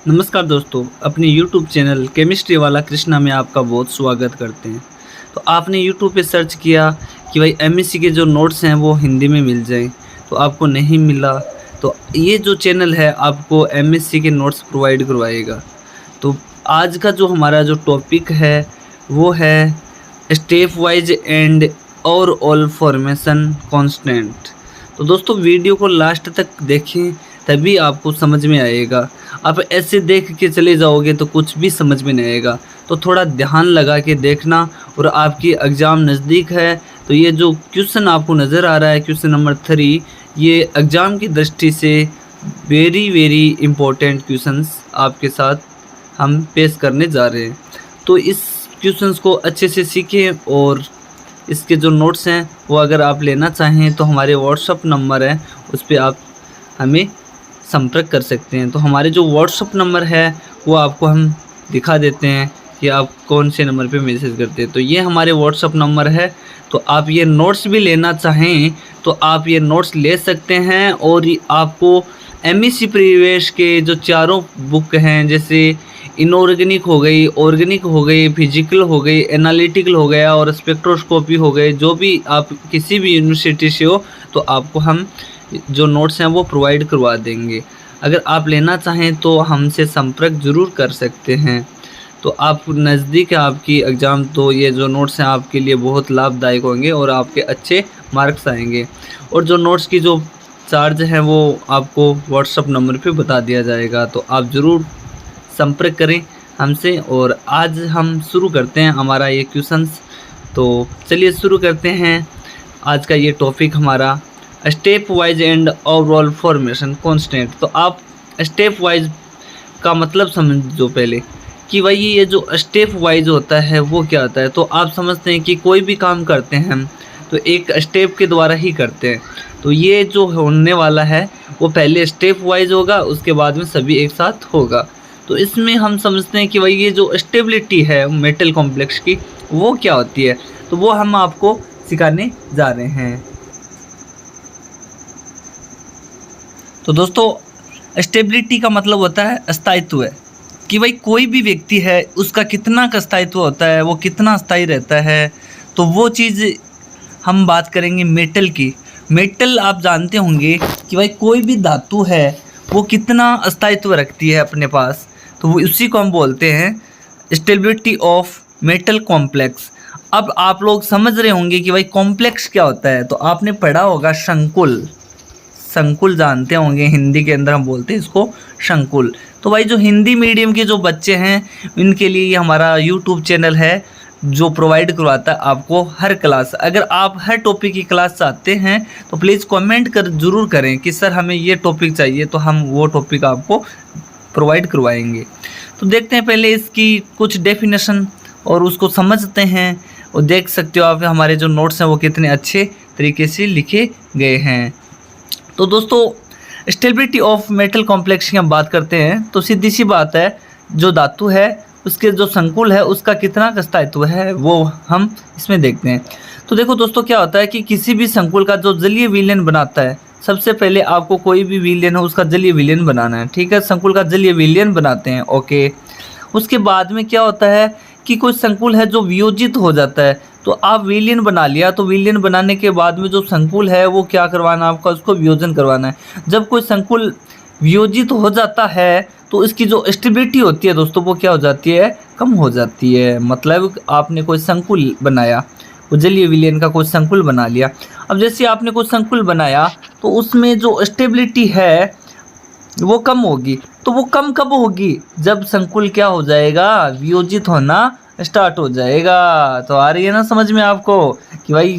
नमस्कार दोस्तों, अपने YouTube चैनल केमिस्ट्री वाला कृष्णा में आपका बहुत स्वागत करते हैं। तो आपने YouTube पे सर्च किया कि भाई एमएससी के जो नोट्स हैं वो हिंदी में मिल जाएं, तो आपको नहीं मिला। तो ये जो चैनल है आपको एमएससी के नोट्स प्रोवाइड करवाएगा। तो आज का जो हमारा जो टॉपिक है वो है स्टेप वाइज एंड और ऑल फॉर्मेशन कांस्टेंट। तो दोस्तों वीडियो को लास्ट तक देखें, तभी आपको समझ में आएगा। आप ऐसे देख के चले जाओगे तो कुछ भी समझ में नहीं आएगा। तो थोड़ा ध्यान लगा के देखना। और आपकी एग्ज़ाम नज़दीक है, तो ये जो क्वेश्चन आपको नज़र आ रहा है क्वेश्चन नंबर 3, ये एग्ज़ाम की दृष्टि से वेरी इम्पोर्टेंट क्वेश्चंस आपके साथ हम पेश करने जा रहे हैं। तो इस क्वेश्चंस को अच्छे से सीखें, और इसके जो नोट्स हैं वो अगर आप लेना चाहें तो हमारे व्हाट्सअप नंबर है, उस पर आप हमें संपर्क कर सकते हैं। तो हमारे जो व्हाट्सअप नंबर है वो आपको हम दिखा देते हैं कि आप कौन से नंबर पे मैसेज करते हैं। तो ये हमारे व्हाट्सअप नंबर है। तो आप ये नोट्स भी लेना चाहें तो आप ये नोट्स ले सकते हैं। और आपको एमएससी परिवेश के जो चारों बुक हैं, जैसे इनऑर्गेनिक हो गई, ऑर्गेनिक हो गई, फिजिकल हो गई, एनालिटिकल हो गया और स्पेक्ट्रोस्कोपी हो गए, जो भी आप किसी भी यूनिवर्सिटी से हो, तो आपको हम जो नोट्स हैं वो प्रोवाइड करवा देंगे। अगर आप लेना चाहें तो हमसे संपर्क ज़रूर कर सकते हैं। तो आप नज़दीक है आपकी एग्ज़ाम, तो ये जो नोट्स हैं आपके लिए बहुत लाभदायक होंगे और आपके अच्छे मार्क्स आएंगे। और जो नोट्स की जो चार्ज है वो आपको व्हाट्सअप नंबर पे बता दिया जाएगा। तो आप ज़रूर संपर्क करें हमसे। और आज हम शुरू करते हैं हमारा ये क्वेश्चंस। तो चलिए शुरू करते हैं। आज का ये टॉपिक हमारा step wise and overall formation constant. तो आप स्टेप वाइज का मतलब समझो पहले कि भाई ये जो स्टेप वाइज होता है वो क्या होता है। तो आप समझते हैं कि कोई भी काम करते हैं हम तो एक स्टेप के द्वारा ही करते हैं। तो ये जो होने वाला है वो पहले स्टेप वाइज होगा, उसके बाद में सभी एक साथ होगा। तो इसमें हम समझते हैं कि भाई ये जो स्टेबिलिटी है मेटल कॉम्प्लेक्स की वो क्या होती है, तो वो हम आपको सिखाने जा रहे हैं। तो दोस्तों स्टेबिलिटी का मतलब होता है स्थायित्व है, कि भाई कोई भी व्यक्ति है उसका कितना का स्थायित्व होता है, वो कितना स्थायी रहता है। तो वो चीज़ हम बात करेंगे मेटल की। मेटल आप जानते होंगे कि भाई कोई भी धातु है वो कितना स्थायित्व रखती है अपने पास, तो वो उसी को हम बोलते हैं स्टेबिलिटी ऑफ मेटल कॉम्प्लेक्स। अब आप लोग समझ रहे होंगे कि भाई कॉम्प्लेक्स क्या होता है। तो आपने पढ़ा होगा शंकुल, संकुल जानते होंगे, हिंदी के अंदर हम बोलते हैं इसको शंकुल। तो भाई जो हिंदी मीडियम के जो बच्चे हैं इनके लिए ये हमारा यूट्यूब चैनल है जो प्रोवाइड करवाता है आपको हर क्लास। अगर आप हर टॉपिक की क्लास चाहते हैं तो प्लीज़ कमेंट कर ज़रूर करें कि सर हमें ये टॉपिक चाहिए, तो हम वो टॉपिक आपको प्रोवाइड करवाएंगे। तो देखते हैं पहले इसकी कुछ डेफिनेशन और उसको समझते हैं। और देख सकते हो आप हमारे जो नोट्स हैं वो कितने अच्छे तरीके से लिखे गए हैं। तो दोस्तों स्टेबिलिटी ऑफ मेटल कॉम्प्लेक्स की हम बात करते हैं तो सीधी सी बात है, जो धातु है उसके जो संकुल है उसका कितना का स्थायित्व है वो हम इसमें देखते हैं। तो देखो दोस्तों क्या होता है कि किसी भी संकुल का जो जलीय विलयन बनाता है, सबसे पहले आपको कोई भी विलयन हो उसका जलीय विलयन बनाना है, ठीक है। संकुल का जलीय विलयन बनाते हैं, ओके। उसके बाद में क्या होता है कि कोई संकुल है जो वियोजित हो जाता है, तो आप विलयन बना लिया, तो विलयन बनाने के बाद में जो संकुल है वो क्या करवाना आपका, उसको वियोजन करवाना है। जब कोई संकुल वियोजित हो जाता है तो इसकी जो स्टेबिलिटी होती है दोस्तों वो क्या हो जाती है, कम हो जाती है। मतलब आपने कोई संकुल बनाया, वो जलीय विलयन का कोई संकुल बना लिया। अब जैसे आपने कोई संकुल बनाया तो उसमें जो स्टेबिलिटी है वो कम होगी। तो वो कम कब होगी, जब संकुल क्या हो जाएगा, वियोजित होना स्टार्ट हो जाएगा। तो आ रही है ना समझ में आपको कि भाई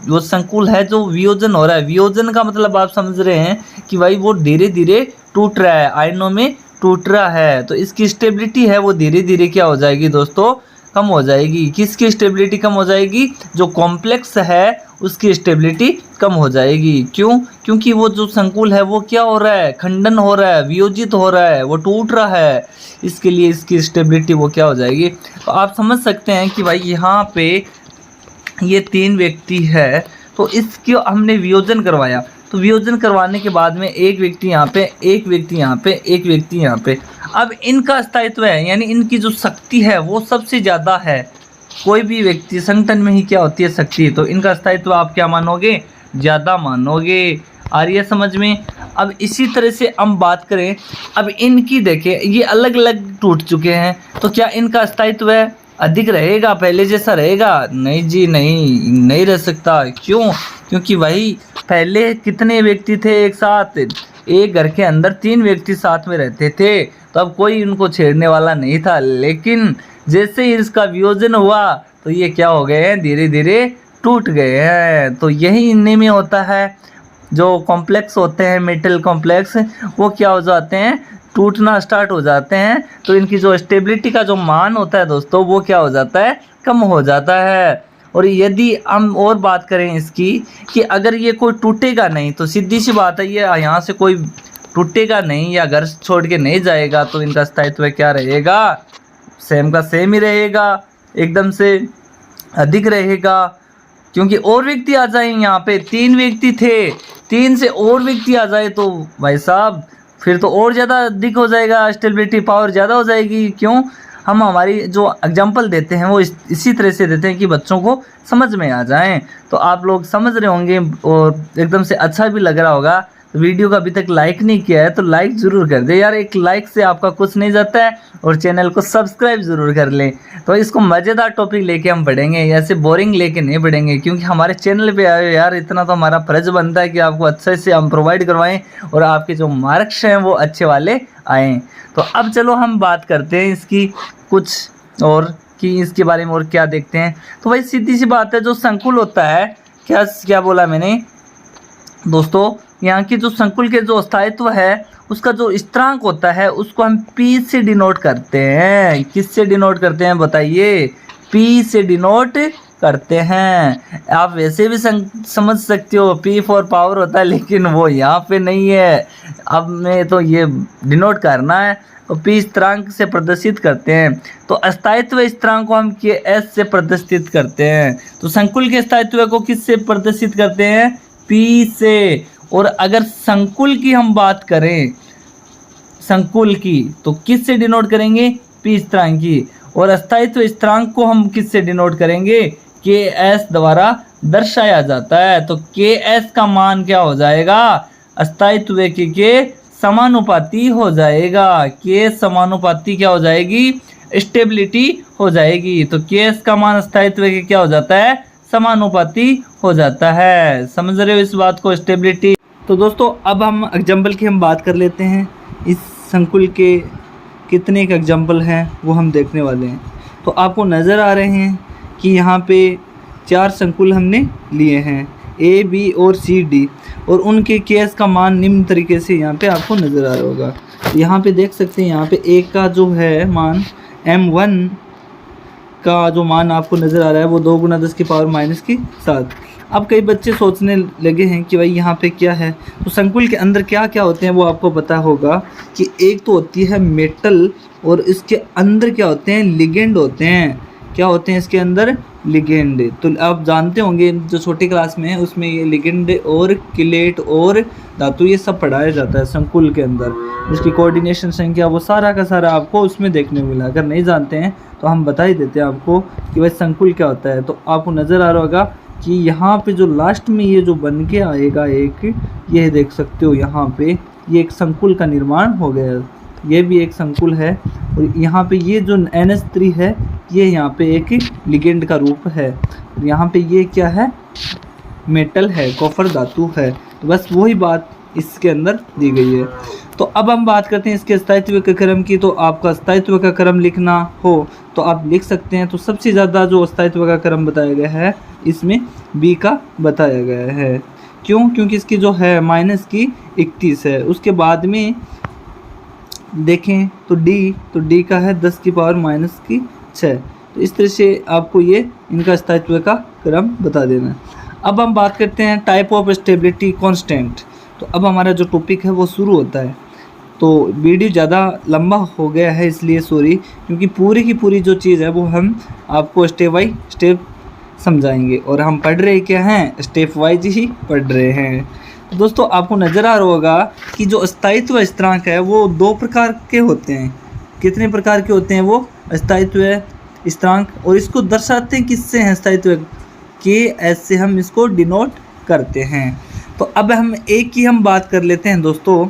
वो संकुल है जो वियोजन हो रहा है। वियोजन का मतलब आप समझ रहे हैं कि भाई वो धीरे धीरे टूट रहा है, आयनों में टूट रहा है। तो इसकी स्टेबिलिटी है वो धीरे धीरे क्या हो जाएगी दोस्तों, कम हो जाएगी। किसकी स्टेबिलिटी कम हो जाएगी, जो कॉम्प्लेक्स है उसकी स्टेबिलिटी कम हो जाएगी। क्यों, क्योंकि वो जो संकुल है वो क्या हो रहा है, खंडन हो रहा है, वियोजित हो रहा है, वो टूट रहा है। इसके लिए इसकी स्टेबिलिटी वो क्या हो जाएगी। तो आप समझ सकते हैं कि भाई यहाँ पे ये 3 व्यक्ति है, तो इसकी हमने वियोजन करवाया। तो वियोजन करवाने के बाद में एक व्यक्ति यहाँ पे, एक व्यक्ति यहाँ पे, एक व्यक्ति यहाँ पे। अब इनका अस्तित्व है, यानी इनकी जो शक्ति है वो सबसे ज़्यादा है। कोई भी व्यक्ति संगठन में ही क्या होती है, शक्ति, तो इनका अस्तित्व आप क्या मानोगे, ज़्यादा मानोगे। आ रही है समझ में। अब इसी तरह से हम बात करें, अब इनकी देखें, ये अलग अलग टूट चुके हैं, तो क्या इनका अस्तित्व है अधिक रहेगा, पहले जैसा रहेगा? नहीं जी, नहीं रह सकता। क्यों? क्योंकि वही पहले कितने व्यक्ति थे एक साथ, एक घर के अंदर 3 व्यक्ति साथ में रहते थे, तो अब कोई उनको छेड़ने वाला नहीं था। लेकिन जैसे ही इसका वियोजन हुआ तो ये क्या हो गए हैं, धीरे धीरे टूट गए हैं। तो यही इनमें में होता है, जो कॉम्प्लेक्स होते हैं, मेटल कॉम्प्लेक्स, वो क्या हो जाते हैं, टूटना स्टार्ट हो जाते हैं। तो इनकी जो स्टेबिलिटी का जो मान होता है दोस्तों, वो क्या हो जाता है, कम हो जाता है। और यदि हम और बात करें इसकी कि अगर ये कोई टूटेगा नहीं, तो सीधी सी बात है, ये यहाँ से कोई टूटेगा नहीं या घर छोड़ के नहीं जाएगा, तो इनका स्थायित्व क्या रहेगा, सेम का सेम ही रहेगा, एकदम से अधिक रहेगा। क्योंकि और व्यक्ति आ जाए, यहाँ पे 3 व्यक्ति थे, 3 से और व्यक्ति आ जाए तो भाई साहब फिर तो और ज़्यादा अधिक हो जाएगा, स्टेबिलिटी पावर ज़्यादा हो जाएगी। क्यों? हम हमारी जो एग्जांपल देते हैं वो इसी तरह से देते हैं कि बच्चों को समझ में आ जाएं। तो आप लोग समझ रहे होंगे और एकदम से अच्छा भी लग रहा होगा। तो वीडियो को अभी तक लाइक नहीं किया है तो लाइक ज़रूर कर दे यार, एक लाइक से आपका कुछ नहीं जाता है। और चैनल को सब्सक्राइब ज़रूर कर लें। तो इसको मज़ेदार टॉपिक लेके हम पढ़ेंगे, ऐसे बोरिंग लेके नहीं पढ़ेंगे, क्योंकि हमारे चैनल पे आए हो यार, इतना तो हमारा फर्ज बनता है कि आपको अच्छे से हम प्रोवाइड करवाएं और आपके जो मार्क्स हैं वो अच्छे वाले आएँ। तो अब चलो हम बात करते हैं इसकी कुछ और, कि इसके बारे में और क्या देखते हैं। तो भाई सीधी सी बात है, जो संकुल होता है, क्या बोला मैंने दोस्तों, यहाँ की जो संकुल के जो स्थायित्व है उसका जो स्थिरांक होता है उसको हम P से डिनोट करते हैं। किससे डिनोट करते हैं बताइए? P से डिनोट करते हैं। आप वैसे भी समझ सकते हो, P फॉर पावर होता है, लेकिन वो यहाँ पे नहीं है। अब मैं तो ये डिनोट करना है तो P स्थिरांक से प्रदर्शित करते हैं। तो स्थायित्व स्थिरांक को हम S से प्रदर्शित करते हैं। तो संकुल के स्थायित्व को किससे प्रदर्शित करते हैं? P से। और अगर संकुल की हम बात करें, संकुल की, तो किस से डिनोट करेंगे? P स्थिरांक की। और स्थायित्व स्थिरांक को हम किस से डिनोट करेंगे? Ks द्वारा दर्शाया जाता है। तो Ks का मान क्या हो जाएगा? स्थायित्व के समानुपाती हो जाएगा। K समानुपाती क्या हो जाएगी? स्टेबिलिटी हो जाएगी। तो Ks का मान स्थायित्व के क्या हो जाता है? समानुपाती हो जाता है। समझ रहे हो इस बात को, स्टेबिलिटी। तो दोस्तों अब हम एग्जाम्पल की हम बात कर लेते हैं। इस संकुल के कितने एक एग्जाम्पल हैं वो हम देखने वाले हैं। तो आपको नज़र आ रहे हैं कि यहाँ पे 4 संकुल हमने लिए हैं, A, B और C, D, और उनके Ks का मान निम्न तरीके से यहाँ पे आपको नज़र आ रहा होगा। यहाँ पे देख सकते हैं, यहाँ पे A का जो है मान M1 का जो मान आपको नज़र आ रहा है वो 2 × 10⁻⁻7। अब कई बच्चे सोचने लगे हैं कि भाई यहाँ पे क्या है। तो संकुल के अंदर क्या क्या होते हैं वो आपको पता होगा कि एक तो होती है मेटल, और इसके अंदर क्या होते हैं? लिगेंड होते हैं। क्या होते हैं इसके अंदर? लिगेंड। तो आप जानते होंगे जो छोटी क्लास में है उसमें ये लिगेंड और किलेट और धातु ये सब पढ़ाया जाता है संकुल के अंदर। जिसकी कोऑर्डिनेशन संख्या वो सारा का सारा आपको उसमें देखने को मिला। अगर नहीं जानते हैं तो हम बता ही देते हैं आपको कि भाई संकुल क्या होता है। तो आपको नज़र आ रहा होगा कि यहाँ पे जो लास्ट में ये जो बन के आएगा एक, ये देख सकते हो यहाँ पे ये एक संकुल का निर्माण हो गया। ये भी एक संकुल है। और यहाँ पे ये जो NH3 है ये यहाँ पे एक लिगेंड का रूप है। यहाँ पे ये क्या है? मेटल है, कॉपर धातु है। तो बस वही बात इसके अंदर दी गई है। तो अब हम बात करते हैं इसके स्थायित्व के क्रम की। तो आपका स्थायित्व का क्रम लिखना हो तो आप लिख सकते हैं। तो सबसे ज़्यादा जो स्थायित्व का क्रम बताया गया है इसमें B का बताया गया है। क्यों? क्योंकि इसकी जो है -31 है। उसके बाद में देखें तो D का है 10⁻⁻6। तो इस तरह से आपको ये इनका स्थायित्व का क्रम बता देना है। अब हम बात करते हैं टाइप ऑफ स्टेबिलिटी कांस्टेंट। तो अब हमारा जो टॉपिक है वो शुरू होता है। तो वीडियो ज़्यादा लंबा हो गया है इसलिए सॉरी, क्योंकि पूरी की पूरी जो चीज़ है वो हम आपको स्टेप बाई स्टेप समझाएंगे। और हम पढ़ रहे क्या हैं? स्टेप वाइज ही पढ़ रहे हैं। दोस्तों आपको नज़र आ रहा होगा कि जो स्थायित्व स्थिरांक है वो 2 प्रकार के होते हैं। कितने प्रकार के होते हैं वो स्थायित्व स्थिरांक, और इसको दर्शाते हैं किससे हैं स्थायित्व के एस से हम इसको डिनोट करते हैं। तो अब हम एक की हम बात कर लेते हैं दोस्तों,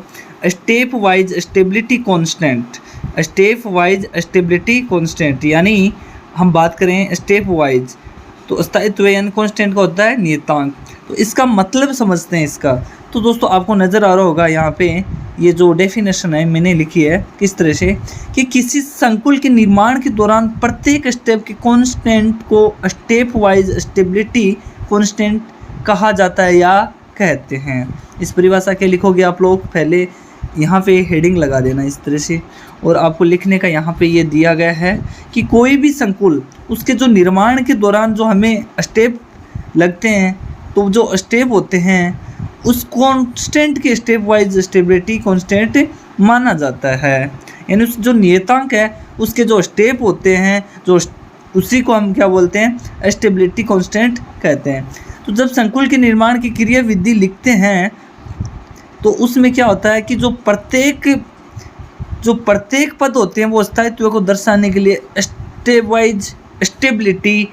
step wise stability constant. Step wise stability constant यानी हम बात करें स्टेप वाइज, तो स्थायित्व यानी कांस्टेंट का होता है नियतांक। तो इसका मतलब समझते हैं इसका। तो दोस्तों आपको नज़र आ रहा होगा यहाँ पे ये जो डेफिनेशन है मैंने लिखी है किस तरह से कि किसी संकुल के निर्माण के दौरान प्रत्येक स्टेप के कांस्टेंट को स्टेप वाइज स्टेबिलिटी कांस्टेंट कहा जाता है या कहते हैं। इस परिभाषा के लिखोगे आप लोग, पहले यहाँ पे हेडिंग लगा देना इस तरह से, और आपको लिखने का यहाँ पे ये दिया गया है कि कोई भी संकुल उसके जो निर्माण के दौरान जो हमें स्टेप लगते हैं, तो जो स्टेप होते हैं उस कांस्टेंट के स्टेप वाइज स्टेबिलिटी कांस्टेंट माना जाता है। यानी उस जो नियतांक है उसके जो स्टेप होते हैं जो उसी को हम क्या बोलते हैं स्टेबिलिटी कांस्टेंट कहते हैं। तो जब संकुल के निर्माण की क्रिया विधि लिखते हैं तो उसमें क्या होता है कि जो प्रत्येक पद होते हैं वो स्थायित्व को दर्शाने के लिए स्टेप वाइज स्टेबिलिटी,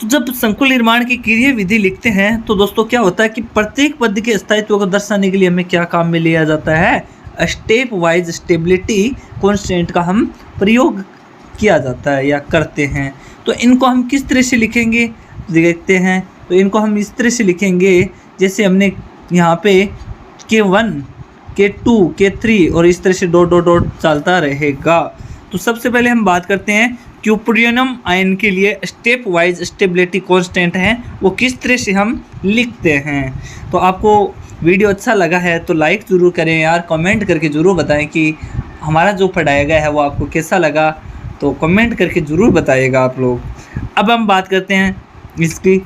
तो जब संकुल निर्माण की क्रिया विधि लिखते हैं तो दोस्तों क्या होता है कि प्रत्येक पद के स्थायित्व को दर्शाने के लिए हमें क्या काम में लिया जाता है, स्टेप वाइज स्टेबिलिटी कांस्टेंट का हम प्रयोग किया जाता है या करते हैं। तो इनको हम किस तरह से लिखेंगे देखते हैं। तो इनको हम इस तरह से लिखेंगे जैसे हमने यहाँ पे K1 K2 K3 और इस तरह से डॉट डॉट डॉट चलता रहेगा। तो सबसे पहले हम बात करते हैं क्यूप्रियनम आयन के लिए स्टेप वाइज स्टेबिलिटी कांस्टेंट है वो किस तरह से हम लिखते हैं। तो आपको वीडियो अच्छा लगा है तो लाइक ज़रूर करें यार, कमेंट करके ज़रूर बताएं कि हमारा जो पढ़ाया गया है वो आपको कैसा लगा, तो कमेंट करके ज़रूर बताइएगा आप लोग। अब हम बात करते हैं इसकी।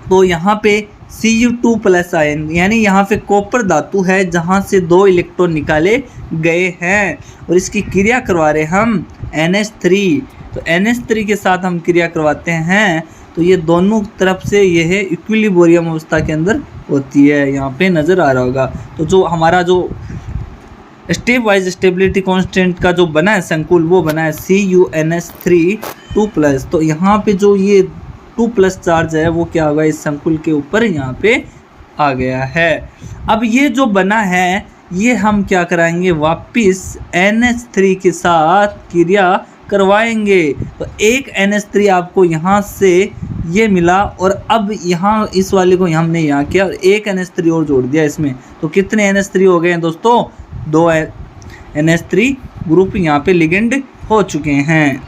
तो यहाँ पे Cu2+ आयन यानी यहाँ पे कॉपर धातु है जहाँ से 2 इलेक्ट्रॉन निकाले गए हैं और इसकी क्रिया करवा रहे हम NH3। तो NH3 के साथ हम क्रिया करवाते हैं तो ये दोनों तरफ से यह इक्विलिब्रियम अवस्था के अंदर होती है, यहाँ पे नज़र आ रहा होगा। तो जो हमारा जो स्टेप वाइज स्टेबिलिटी कांस्टेंट का जो बना है संकुल वो बना है CuNH3 2+। तो यहाँ पे जो ये 2+ चार्ज है वो क्या होगा इस संकुल के ऊपर यहाँ पे आ गया है। अब ये जो बना है ये हम क्या कराएंगे वापिस NH3 के साथ क्रिया करवाएंगे। तो एक NH3 आपको यहाँ से ये मिला और अब यहाँ इस वाले को हमने यहाँ किया और एक NH3 और जोड़ दिया इसमें। तो कितने NH3 हो गए हैं दोस्तों, 2 NH3 ग्रुप यहाँ पे लिगेंड हो चुके हैं।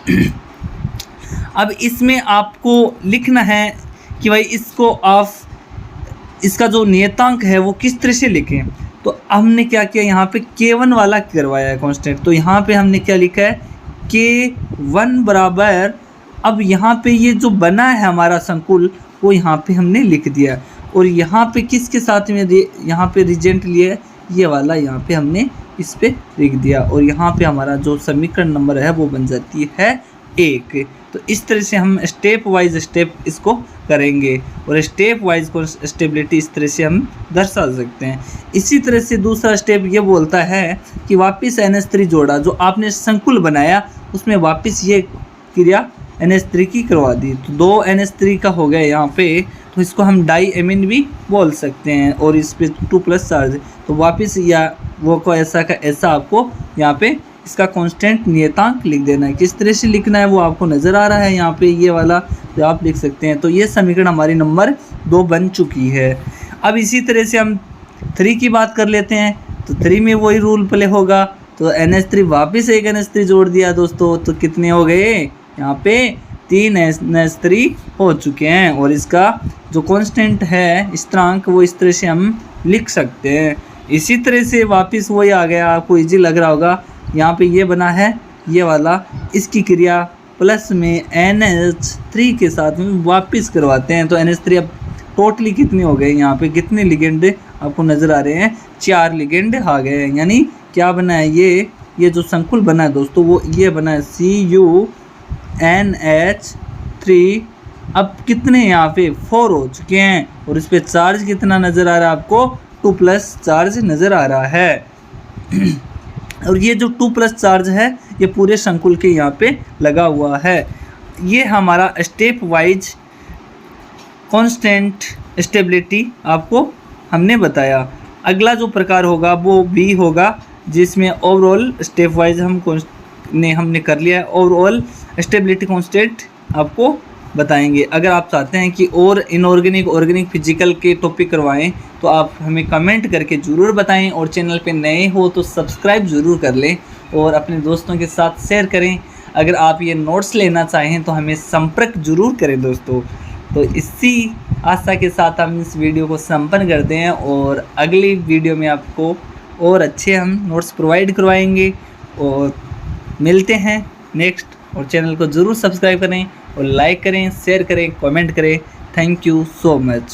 अब इसमें आपको लिखना है कि भाई इसको आप इसका जो नियतांक है वो किस तरह से लिखें। तो हमने क्या किया यहाँ पे K1 वाला करवाया है कांस्टेंट। तो यहाँ पे हमने क्या लिखा है K1 बराबर, अब यहाँ पे ये जो बना है हमारा संकुल वो यहाँ पे हमने लिख दिया और यहाँ पे किसके साथ में यहाँ पे रिजेंट लिया ये वाला यहाँ पे हमने इस पे लिख दिया और यहाँ पे हमारा जो समीकरण नंबर है वो बन जाती है 1। तो इस तरह से हम स्टेप वाइज स्टेप इसको करेंगे और स्टेप वाइज को स्टेबिलिटी इस तरह से हम दर्शा सकते हैं। इसी तरह से दूसरा स्टेप ये बोलता है कि वापस NH3 जोड़ा, जो आपने संकुल बनाया उसमें वापस ये क्रिया NH3 की करवा दी। तो 2 NH3 का हो गया यहाँ पे, तो इसको हम डाई एमीन भी बोल सकते हैं और इस पे 2+ चार्ज। तो वापस या वो को ऐसा का ऐसा आपको यहाँ पे इसका कांस्टेंट नियतांक लिख देना है। किस तरह से लिखना है वो आपको नज़र आ रहा है यहाँ पे ये वाला, तो आप लिख सकते हैं। तो ये समीकरण हमारी नंबर 2 बन चुकी है। अब इसी तरह से हम 3 की बात कर लेते हैं। तो 3 में वही रूल प्ले होगा। तो NH3 वापस एक NH3 जोड़ दिया दोस्तों, तो कितने हो गए यहाँ पे 3 NH3 हो चुके हैं और इसका जो कांस्टेंट है स्थिरांक वो इस तरह से हम लिख सकते हैं। इसी तरह से वापस वही आ गया, आपको इजी लग रहा होगा। यहाँ पे ये बना है ये वाला, इसकी क्रिया प्लस में NH3 के साथ में वापस करवाते हैं। तो NH3 अब टोटली कितने हो गए, यहाँ पे कितने लिगेंड आपको नज़र आ रहे हैं, 4 लिगेंड आ गए हैं। यानी क्या बना है ये जो संकुल बना है दोस्तों वो ये बना है CuNH3। अब कितने यहाँ पे 4 हो चुके हैं और इस पे चार्ज कितना नज़र आ रहा है आपको, 2+ चार्ज नज़र आ रहा है। और ये जो 2+ चार्ज है ये पूरे संकुल के यहाँ पे लगा हुआ है। ये हमारा स्टेप वाइज कांस्टेंट स्टेबिलिटी आपको हमने बताया। अगला जो प्रकार होगा वो बी होगा, जिसमें ओवरऑल स्टेप वाइज हमने कर लिया है। ओवरऑल स्टेबिलिटी कांस्टेंट आपको बताएंगे। अगर आप चाहते हैं कि और इनऑर्गेनिक ऑर्गेनिक फिजिकल के टॉपिक करवाएं तो आप हमें कमेंट करके ज़रूर बताएं, और चैनल पे नए हो तो सब्सक्राइब ज़रूर कर लें और अपने दोस्तों के साथ शेयर करें। अगर आप ये नोट्स लेना चाहें तो हमें संपर्क ज़रूर करें दोस्तों। तो इसी आशा के साथ हम इस वीडियो को संपन्न करते हैं, और अगली वीडियो में आपको और अच्छे हम नोट्स प्रोवाइड करवाएंगे। और मिलते हैं नेक्स्ट, और चैनल को ज़रूर सब्सक्राइब करें और लाइक करें, शेयर करें, कमेंट करें। Thank you so much.